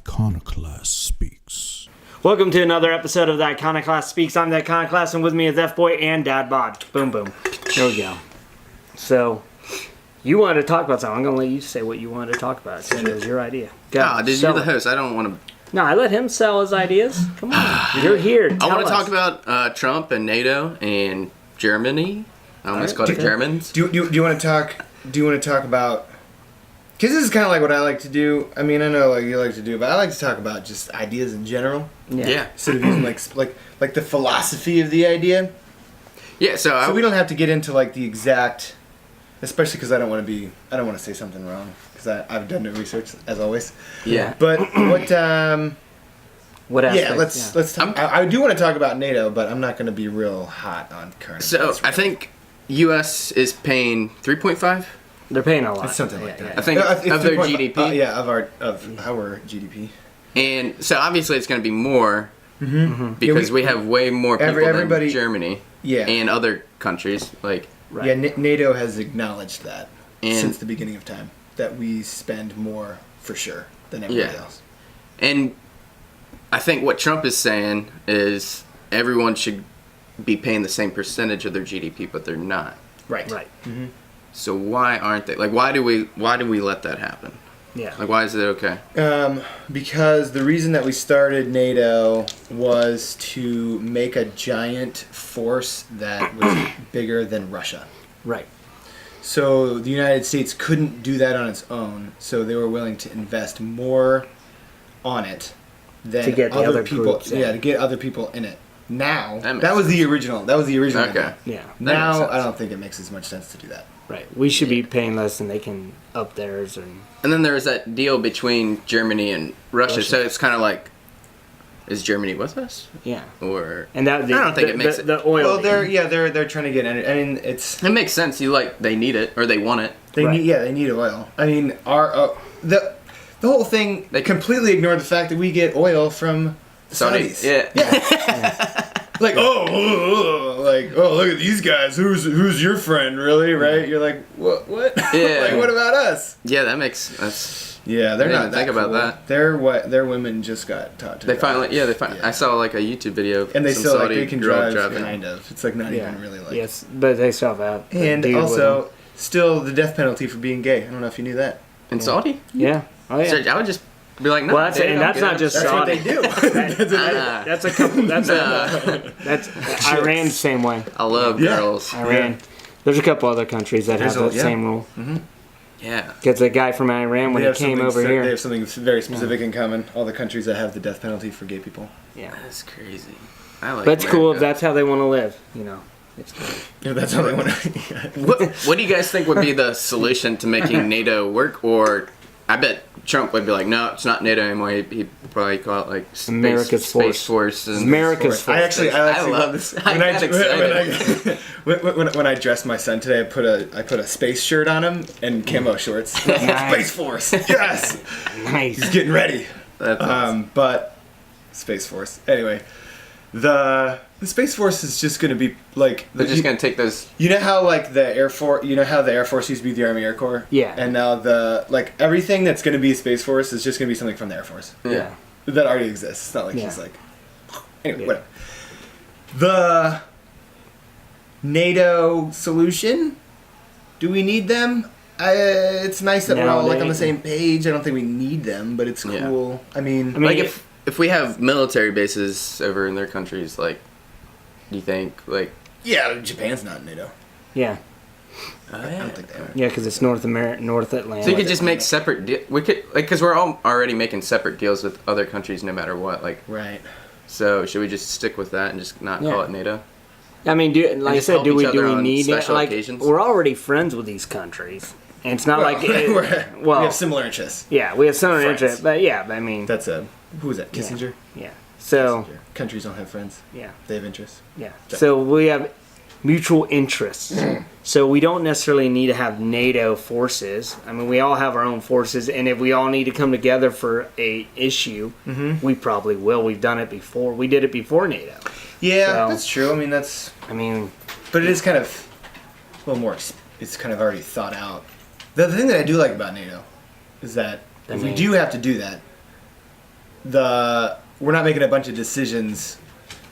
Iconoclast Speaks. Welcome to another episode of the Iconoclast Speaks. I'm the Iconoclast, and with me is F-Boy and Dad Bod. Boom, boom. There we go. So, you wanted to talk about something. I'm going to let you say what you wanted to talk about. It was your idea. Dude, you're the host. I don't want to... No, I let him sell his ideas. Come on. You're here. I want to talk about Trump and NATO and Germany. I almost called it Germans. Do you want to talk about... Because this is kind of like what I like to do. I mean, I know like you like to do, but I like to talk about just ideas in general. Yeah. Instead of using like the philosophy of the idea. Yeah. So we don't have to get into like the exact, especially because I don't want to say something wrong because I've done the research as always. Yeah. But what? What aspect? Yeah. Let's talk. I do want to talk about NATO, but I'm not going to be real hot on current. So I think U.S. is paying 3.5. They're paying a lot. It's something like that. I think of their GDP. Of our GDP. And so obviously it's going to be more because we have way more people than Germany and other countries. Like Yeah, NATO has acknowledged that since the beginning of time that we spend more for sure than everybody else. And I think what Trump is saying is everyone should be paying the same percentage of their GDP, but they're not. Right. Mm-hmm. So why aren't they? Like, why do we let that happen? Yeah. Like, why is it okay? Because the reason that we started NATO was to make a giant force that was bigger than Russia. Right. So the United States couldn't do that on its own, so they were willing to invest more on it than to get other people. Groups, to get other people in it. Now that was the original. That was the original. Okay. Idea. Yeah. Now I don't think it makes as much sense to do that. Right. We should be paying less than they can up theirs. And then there was that deal between Germany and Russia. So it's kind of like, is Germany with us? Yeah. Or I don't think it makes it. The oil. Well, they're trying to get energy. I mean, it makes sense. They need it or they want it. They need oil. I mean, the whole thing. They completely ignore the fact that we get oil from Saudis. Yeah. Like, look at these guys. Who's your friend, really? Right? You're like, what? Yeah. Like, what about us? Yeah, that's. Yeah, they're not. Think about that. Their women just got taught to. They finally. I saw like a YouTube video. And they still Saudi they can drive kind of. It's like not even really like. Yes, but they still have. And also, still the death penalty for being gay. I don't know if you knew that. In Saudi? Yeah. Oh yeah. So I would just be like, no. Well, that's not just Saudi. That's what they do. That's a couple. That's Iran's same way. I love girls. Iran. There's a couple other countries that have the same rule. Mm-hmm. Yeah. Because the guy from Iran, when he came over here... They have something very specific in common. All the countries that have the death penalty for gay people. Yeah. That's crazy. I like But it's cool if that's how they want to live, you know. It's cool. Yeah, that's how they want to... What do you guys think would be the solution to making NATO work? Or I bet Trump would be like, no, it's not NATO anymore. He'd probably call it like America's Space Force. And America's Force. I love this. When I dressed my son today, I put a space shirt on him and camo shorts. Nice. Space Force, yes. Nice. He's getting ready. That's awesome. But Space Force. Anyway, the Space Force is just going to be like they're just going to take those. You know how like the Air Force. You know how the Air Force used to be the Army Air Corps. Yeah. And now everything that's going to be Space Force is just going to be something from the Air Force. Yeah. That already exists. It's not like he's like. Anyway, whatever. The NATO solution. Do we need them? It's nice that we're all like on the same page. I don't think we need them, but it's cool. Yeah. I mean, like if we have military bases over in their countries, like, do you think like? Yeah, Japan's not in NATO. Yeah. I don't think they are. Yeah, because it's North Atlantic. So you could just make separate. We could because we're all already making separate deals with other countries, no matter what. Like. Right. So should we just stick with that and just not call it NATO? I mean, like I said, do we need it? Like, occasions? we're already friends with these countries, and it's not we have similar interests. Yeah, we have similar interests, but I mean, that's who was that? Kissinger. Yeah. So Kissinger. Countries don't have friends. Yeah. They have interests. Yeah. So we have mutual interests. So we don't necessarily need to have NATO forces. I mean, we all have our own forces, and if we all need to come together for a issue, we probably will. We've done it before. We did it before NATO. Yeah, that's true. But it is kind of a little more. It's kind of already thought out. The thing that I do like about NATO is that if we do have to do that, we're not making a bunch of decisions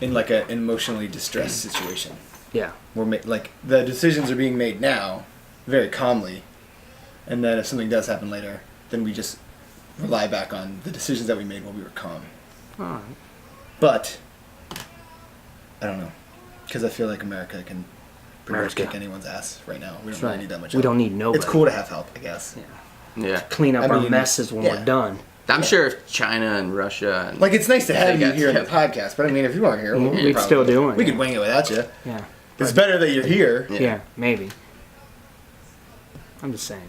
in like an emotionally distressed situation. Yeah. Like the decisions are being made now, very calmly, and then if something does happen later, then we just rely back on the decisions that we made while we were calm. All right. But I don't know, because I feel like America can pretty much kick anyone's ass right now. We don't really need that much help. We don't need nobody. It's cool to have help, I guess. Yeah. Clean up I our mean, messes when we're done. I'm sure if China and Russia and Like, it's nice to have They you got here in the together. podcast, but I mean, if you weren't here, We'd still do it. We could wing it without you. Yeah. It's better that you're here. Yeah. Maybe. I'm just saying.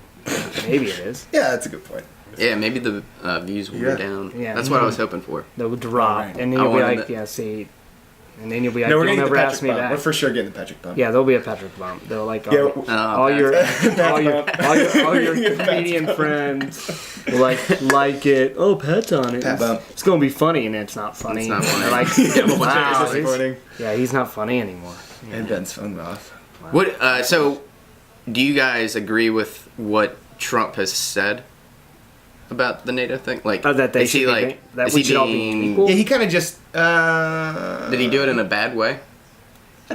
Maybe it is. Yeah, that's a good point. yeah, maybe the views will Yeah. go down. Yeah. That's what I was hoping for. They'll drop, Right. and then I you'll be wanted like, it. yeah, see. And then you'll be like, No, we're you'll getting the never ask Patrick me bump. back. We're for sure getting the Patrick bump. Yeah, there'll be a Patrick bump. They'll like Yeah, all your all your Pat's comedian bump. friends will like it. Oh, Pat's on it. Pat bump. It's gonna be funny, and it's not funny. It's not funny. They're like, Yeah, wow, It's disappointing. he's not funny anymore. And Ben's phone off. What? So, do you guys agree with what Trump has said about the NATO thing? Like, Oh, that they is he should be like, ba- that is we he should all be being- equal? Yeah, he kind of just. Did he do it in a bad way? I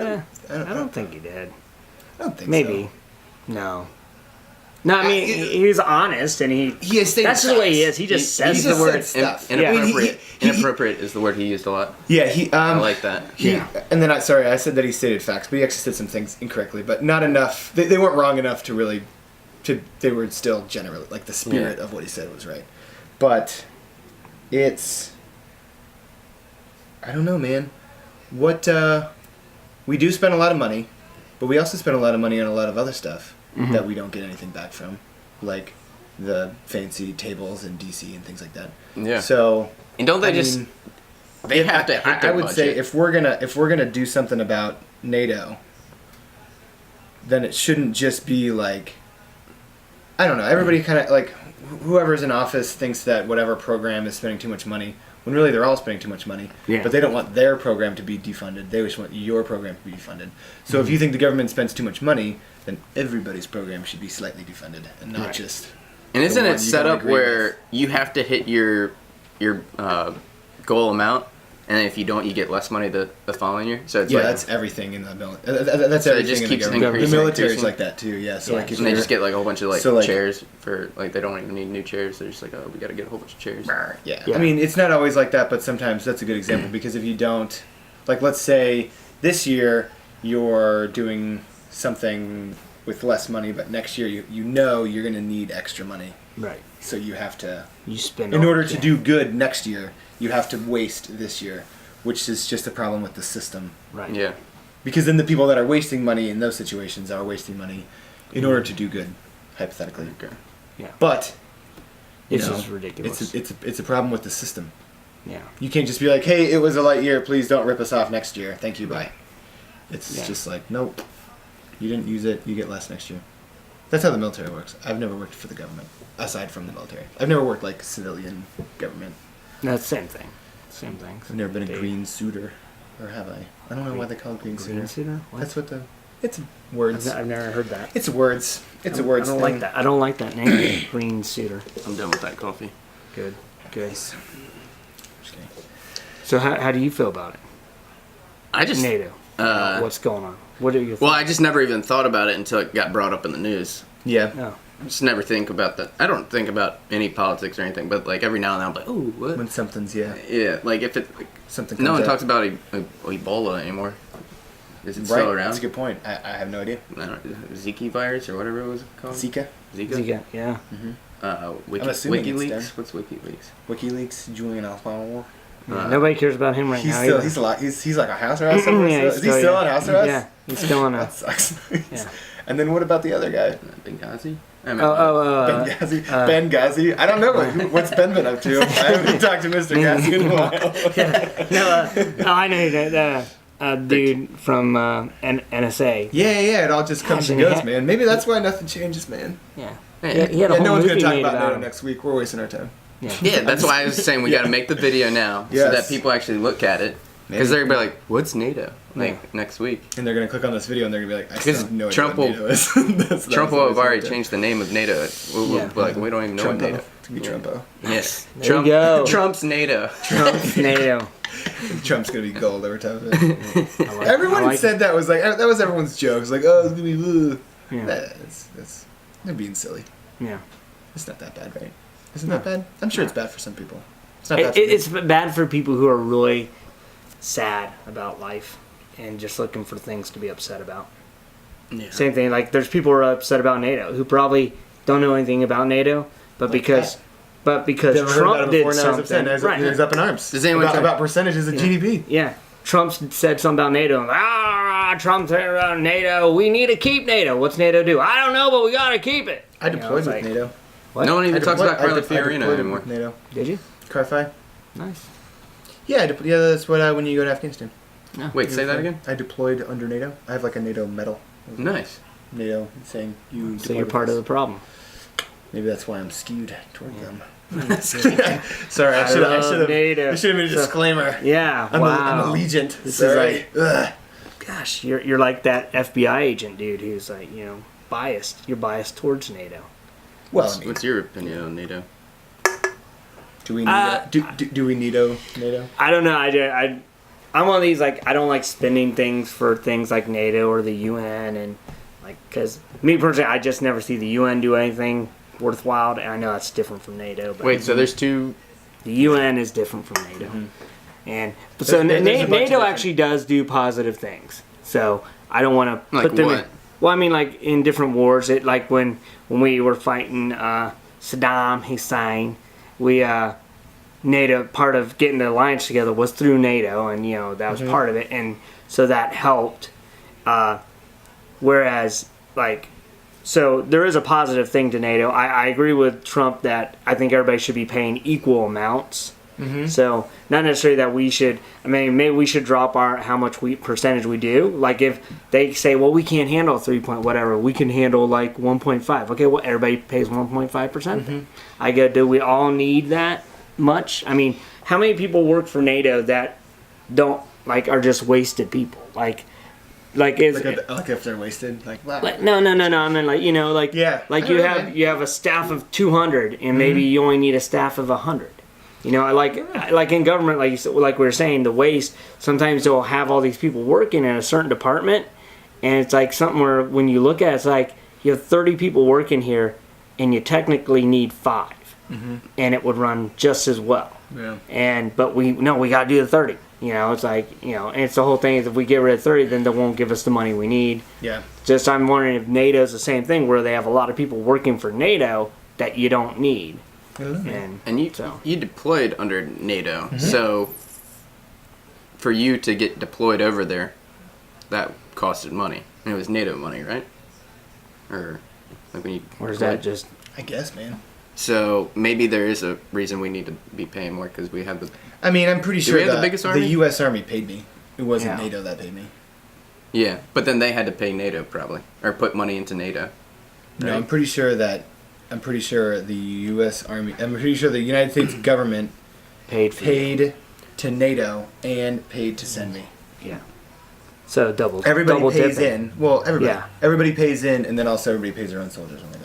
don't think he did. I don't think Maybe. so. No. No, I mean, he's honest, and he has stated that's the way he facts. is. He just He says just the word. said stuff. Inappropriate. He- Inappropriate is the word he used a lot. Yeah, he. I like that. And then I said that he stated facts, but he actually said some things incorrectly, but not enough. They weren't wrong enough to really. They were still generally like the spirit of what he said was right, but it's. I don't know, man. What we do spend a lot of money, but we also spend a lot of money on a lot of other stuff that we don't get anything back from, like the fancy tables in DC and things like that. Yeah. So. And don't they I just? mean, They have to hit their I would say budget. if we're gonna do something about NATO, then it shouldn't just be like, I don't know. Everybody kind of like whoever's in office thinks that whatever program is spending too much money, when really they're all spending too much money. Yeah. But they don't want their program to be defunded. They just want your program to be defunded. So if you think the government spends too much money, then everybody's program should be slightly defunded and not Right. just. And isn't one it you set don't up agree where with. you have to hit your goal amount, and if you don't, you get less money the following year? So it's Yeah, like, that's everything in the military. That's So it everything just in the keeps government. The increasing, military is increasing. like that too. Yeah. So Yeah. like if and they you're- just get like a whole bunch of like, So, like- chairs for like they don't even need new chairs. They're just like, oh, we got to get a whole bunch of chairs. Yeah. Yeah. I mean, it's not always like that, but sometimes that's a good example because if you don't, like, let's say this year you're doing something with less money, but next year you know you're going to need extra money. Right. So you have to, You spend in all- order to yeah. do good next year, you have to waste this year, which is just a problem with the system. Right. Yeah. Because then the people that are wasting money in those situations are wasting money in order to do good, hypothetically. Okay. Yeah. But you It's know, just ridiculous. It's a problem with the system. Yeah. You can't just be like, hey, it was a light year, please don't rip us off next year. Thank you, bye. It's Yeah. just like, nope, you didn't use it, you get less next year. That's how the military works. I've never worked for the government, aside from the military. I've never worked like civilian government. That's the same thing. Same thing. I've never been a They- green suitor, or have I? I don't know why they call it green Green suitor. suitor? What? That's what it's words. I've never heard that. It's words. It's a words I don't thing. like that. I don't like that name. Green suitor. I'm done with that coffee. Good. Good. Just kidding. So how do you feel about it? I just NATO. What's going on? What are your well, I just never even thought about it until it got brought up in the news. Yeah. No. I just never think about that. I don't think about any politics or anything, but like every now and then I'm like, oh, what? When something's, yeah. Yeah, like if it, like, Something no comes one up. talks about Ebola anymore. Is it Right. still around? That's a good point. I have no idea. I don't, Zika virus or whatever it was called. Zika? Zika. Yeah. I'm assuming it's WikiLeaks. done. What's WikiLeaks? WikiLeaks, Julian Assange. Yeah, nobody cares about him right He's now. still either. he's a lot. He's like a house arrest. Somewhere Yeah, still? Is he still on house arrest? Yeah, he's still on That a. sucks. Yeah. And then what about the other guy? Benghazi. Benghazi. Benghazi. I don't know what's Ben been up to. I haven't talked to Mr. Ghazi in a while. No, I know that dude from NSA. Yeah. It all just comes and Yeah. goes, man. Maybe that's why nothing changes, man. Yeah. Yeah. He had a Yeah, whole no one's movie gonna talk made about NATO him. next week. We're wasting our time. Yeah. Yeah, that's why I was saying we got to make the video now so Yes. that people actually look at it Because they're gonna be like, "What's NATO?" Like next week. And they're gonna click on this video and they're gonna be like, "I still have no idea Trump what will- NATO is." Trump will have already changed the name of NATO. Like we don't even know what Trumpo. NATO. It's gonna be Trumpo. Yes, There you go. Trump's NATO. Trump's NATO. Trump's gonna be gold every time. I Everyone like said that was like that was everyone's joke. It's like, oh, it's gonna be. Ugh. Yeah. That's they're being silly. Yeah. It's not that bad, right? Isn't that bad? I'm sure it's bad for some people. It's not bad for me. It's bad for people who are really sad about life and just looking for things to be upset about. Yeah. Same thing, like there's people who are upset about NATO who probably don't know anything about NATO, but because Never heard about Trump it did before, now he's upset. something, Now he's up in arms. Does anyone about percentages of GDP? Yeah, Trump said something about NATO. And, Trump said about NATO. We need to keep NATO. What's NATO do? I don't know, but we gotta keep it. I deployed it's with like- NATO. What? No one even talks about Carly I Fiorina deployed anymore. with NATO. Did you? Carfi. Nice. Yeah, yeah, that's what when you go to Afghanistan. Wait, say that again. I deployed under NATO. I have like a NATO medal. Nice. NATO saying you. So you're part of the problem. Maybe that's why I'm skewed toward them. Mm. Sorry, I should have. NATO. I should have made a disclaimer. Yeah. I'm Wow. allegiant. This Sorry. is like, gosh, you're like that FBI agent dude who's like, biased. You're biased towards NATO. Well, I mean, What's your opinion on NATO? do we need do we need NATO? I don't know. I'm one of these, like, I don't like spending things for things like NATO or the UN, and like, because me personally, I just never see the UN do anything worthwhile. And I know that's different from NATO, but Wait, so there's two. the UN is different from NATO, and so There's a bunch of NATO different- actually does do positive things. So I don't want to Like put them what? in. Well, I mean, like in different wars, it like when we were fighting Saddam Hussein, we NATO, part of getting the alliance together was through NATO, and that was part of it, and so that helped. Whereas, like, so there is a positive thing to NATO. I agree with Trump that I think everybody should be paying equal amounts. So not necessarily that we should. I mean, maybe we should drop how much percentage we do. Like if they say, well, we can't handle 3 point whatever, we can handle like 1.5. Okay, well, everybody pays 1.5%. I go, do we all need that much? I mean, how many people work for NATO that don't are just wasted people? Like if they're wasted, wow. no. I mean, Yeah. like I you know, have man. you have a staff of 200, and maybe you only need a staff of 100. I like in government, like you said, like we were saying, the waste. Sometimes they'll have all these people working in a certain department, and it's like something where when you look at it, it's like you have 30 people working here, and you technically need 5, and it would run just as well. Yeah. But we got to do the 30. It's like and it's the whole thing is if we get rid of 30, then they won't give us the money we need. Yeah. Just I'm wondering if NATO's the same thing where they have a lot of people working for NATO that you don't need. And you deployed under NATO, so for you to get deployed over there, that costed money. And it was NATO money, right? Or like when you. Or is that just? I guess, man. So maybe there is a reason we need to be paying more because we have the. I mean, I'm pretty sure we have the biggest army? the U.S. Army paid me. It wasn't Yeah. NATO that paid me. Yeah, but then they had to pay NATO probably, or put money into NATO. No, Right. I'm pretty sure the U.S. Army. I'm pretty sure the United States government Paid to NATO and paid to send me. Yeah. So Everybody double pays dipping. in. Well, everybody. Yeah. Everybody pays in, and then also everybody pays their own soldiers when they go.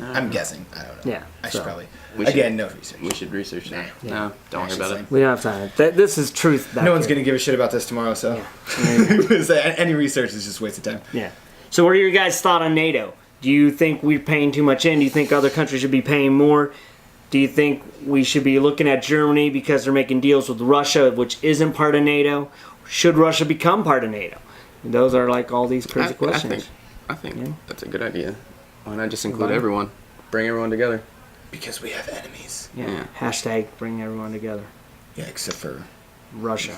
I'm guessing. I don't know. Yeah, I should so- probably. We should- Again, no research. We should research that. Nah. No, don't worry about it. We don't have time. This is truth. Back No one's here. gonna give a shit about this tomorrow, so So any research is just wasted time. Yeah. So what are your guys' thought on NATO? Do you think we're paying too much in? Do you think other countries should be paying more? Do you think we should be looking at Germany because they're making deals with Russia, which isn't part of NATO? Should Russia become part of NATO? Those are like all these crazy questions. I think Yeah. that's a good idea. Why not just include Why? everyone? Bring everyone together. Because we have enemies. Yeah. Yeah. Hashtag bring everyone together. Yeah, except for Russia.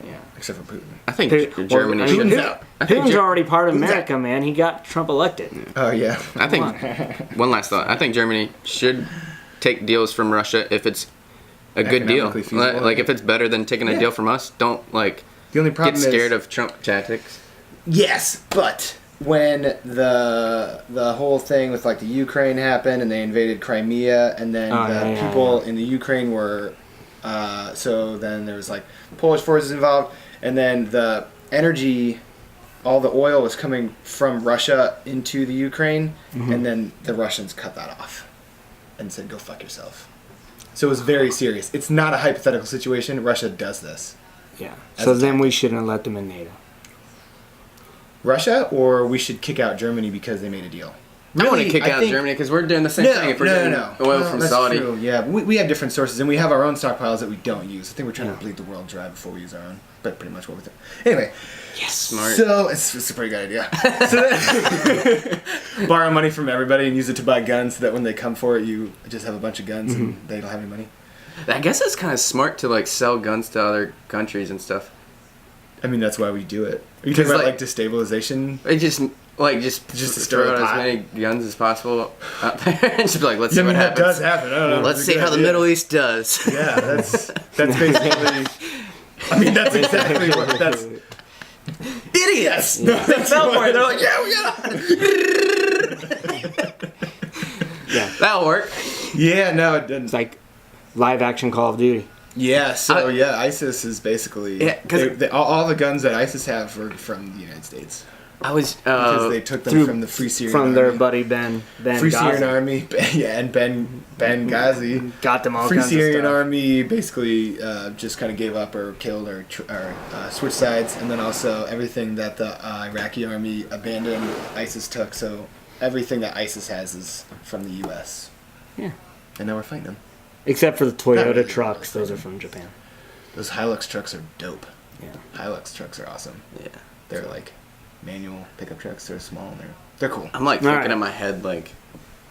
yeah, except for Putin. I think Putin- Germany well, should. Putin's out. I think Putin's Ger- already part of Putin's America, man. He got Trump elected. Oh yeah. I think one last thought. I think Germany should take deals from Russia if it's a good deal. Economically feasible. Like if it's better than taking a Yeah. deal from us. Don't like The only problem get scared is of Trump tactics. yes, but when the whole thing with like the Ukraine happened and they invaded Crimea and then Oh, the yeah, people in the Ukraine were So then there was like Polish forces involved, and then the energy, all the oil was coming from Russia into the Ukraine, and then the Russians cut that off and said, "Go fuck yourself." So it was very serious. It's not a hypothetical situation. Russia does this. Yeah. So then we shouldn't let them in NATO. Russia, or we should kick out Germany because they made a deal. I want to kick out Germany because we're doing the same thing. If we're doing oil from that's Saudi. True. Yeah, we have different sources, and we have our own stockpiles that we don't use. I think we're trying to bleed the world dry before we use our own. But pretty much what we're doing. Anyway. Yes. Smart. So, it's a pretty good idea. So then, borrow money from everybody and use it to buy guns so that when they come for it, you just have a bunch of guns and they don't have any money. I guess it's kind of smart to like sell guns to other countries and stuff. I mean, that's why we do it. Are you talking about like destabilization? It just to throw out as many guns as possible out there and just be like, let's see what happens. That does happen. I don't know. Let's see how the Middle East does. Yeah, that's basically. I mean, that's exactly what that's. Idiots! Yeah. They fell for it. They're like, yeah, we gotta. Yeah, that'll work. Yeah, no, it didn't. It's like live action Call of Duty. Yeah, so ISIS is basically all the guns that ISIS have are from the United States. I was because they took them from the Free Syrian Army. Their buddy Ben Free Ghazi. Syrian Army, and Ben Ghazi got them all. Free kinds Syrian of stuff. Army basically just kind of gave up or killed or switched sides, and then also everything that the Iraqi army abandoned, ISIS took. So everything that ISIS has is from the U.S. Yeah, and now we're fighting them. Except for the Toyota really trucks, those are from Japan. Those Hilux trucks are dope. Yeah, Hilux trucks are awesome. Yeah, they're like manual pickup trucks. They're small and they're cool. I'm like thinking in my head like,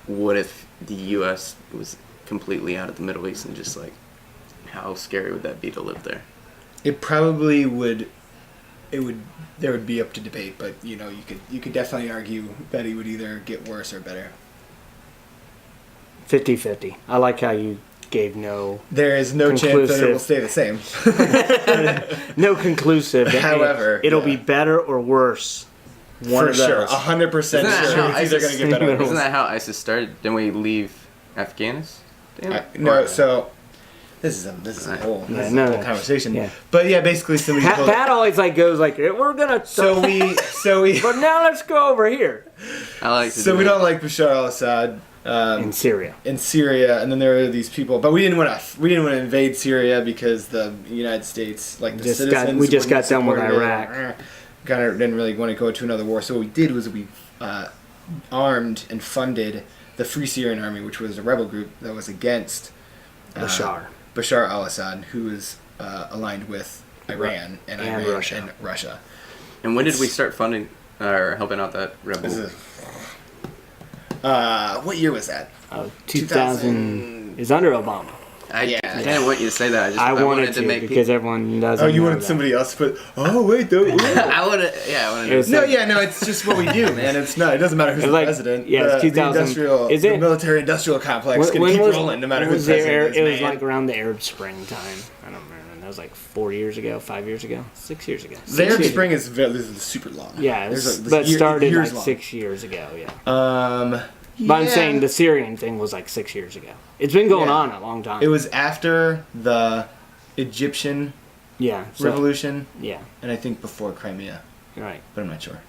what if the U.S. was completely out of the Middle East and just like, how scary would that be to live there? It probably would. There would be up to debate, but you could definitely argue that it would either get worse or better. 50-50. I like how you gave no. There is no chance that it will stay the same. No conclusive. However, it'll be better or worse. One for of sure, those. 100% sure. It's either going to get better. Isn't that how ISIS started? Didn't we leave Afghanistan? No, so this is a whole conversation. Yeah. But yeah, basically somebody. Pat always goes like, we're gonna. So we. But now let's go over here. I like. So we don't like Bashar al-Assad. In Syria, and then there are these people, but we didn't want to invade Syria because the United States, like the citizens, we just got done with Iraq. Kind of didn't really want to go to another war. So what we did was we armed and funded the Free Syrian Army, which was a rebel group that was against Bashar al-Assad, who is aligned with Iran and Russia. And when did we start funding or helping out that rebel? What year was that? 2000 is under Obama. I didn't want you to say that. I wanted to make because everyone doesn't. Oh, you wanted somebody else to put. Oh wait, though. I wanted. Yeah, I wanted. No. It's just what we do, man. It's not. It doesn't matter who's the president. Yeah, it's 2000. The military-industrial complex can keep rolling no matter who's president. It was like around the Arab Spring time. I don't remember. That was like 4 years ago, 5 years ago, 6 years ago. The Arab Spring is super long. Yeah, but started like 6 years ago. Yeah. But I'm saying the Syrian thing was like 6 years ago. It's been going on a long time. It was after the Egyptian revolution. Yeah. And I think before Crimea. Right. But I'm not sure.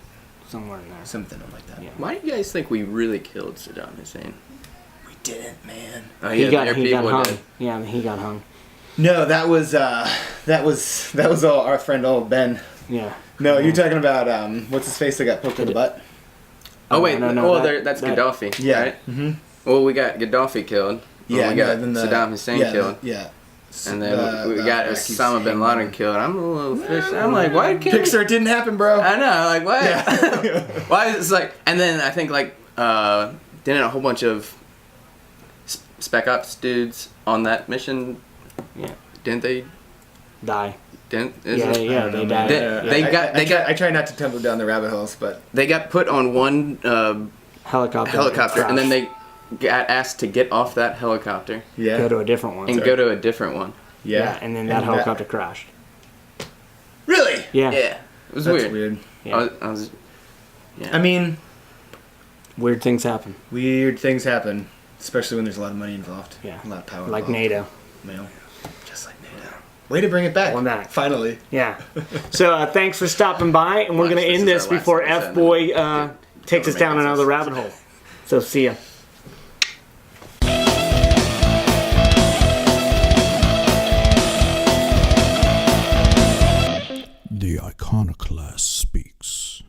Somewhere in there. Something like that. Yeah. Why do you guys think we really killed Saddam Hussein? We didn't, man. Oh, yeah, he got hung. Yeah, he got hung. No, that was all our friend old Ben. Yeah. No, you're talking about what's his face that got poked in the butt? Oh wait, that's Gaddafi. Yeah. Right? Mm-hmm. Well, we got Gaddafi killed. Yeah. We got Saddam Hussein killed. Yeah. And then we got Osama bin Laden killed. I'm a little fish. I'm like, why can't Pixar didn't happen, bro? I know, like what? Yeah. Why is it like? And then I think didn't a whole bunch of Spec Ops dudes on that mission? Yeah. Didn't they die? They died. I try not to tumble down the rabbit holes, but they got put on one helicopter, and then they got asked to get off that helicopter. Yeah. Go to a different one. Go to a different one. Yeah. And then that helicopter crashed. Really? Yeah. Yeah. It was weird. Yeah. I mean, weird things happen. Weird things happen, especially when there's a lot of money involved. Yeah. A lot of power. Like involved. NATO. You know, just like Way to bring it back. One back. Finally. Yeah. So thanks for stopping by, and we're Watch, going to this end is this our last before episode, F Boy man. takes us down another rabbit hole. So see ya. The Iconoclast speaks.